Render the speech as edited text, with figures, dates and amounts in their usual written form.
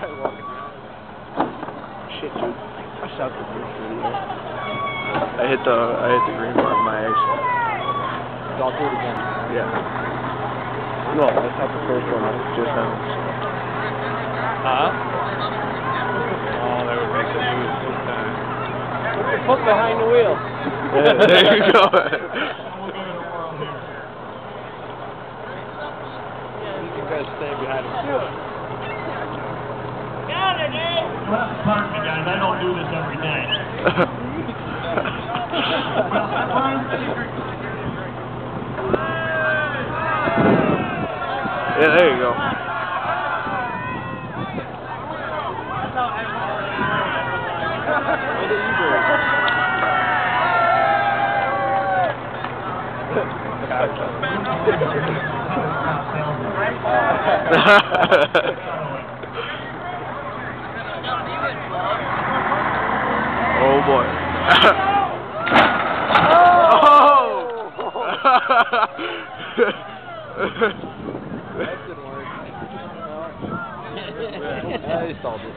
guy walking around. Shit, dude. I shot the first video. I hit the green bar with my ace. I'll do it again. Yeah. No, I shot the first one just now. Huh? Oh, that would make the news this time. Put your foot behind the wheel. Yeah, there you go. You guys stay behind him. Got it, eh? You'll have to pardon me, guys. I don't do this every day. Yeah, there you go. What are you doing? Oh boy. That didn't work. No. I stalled it.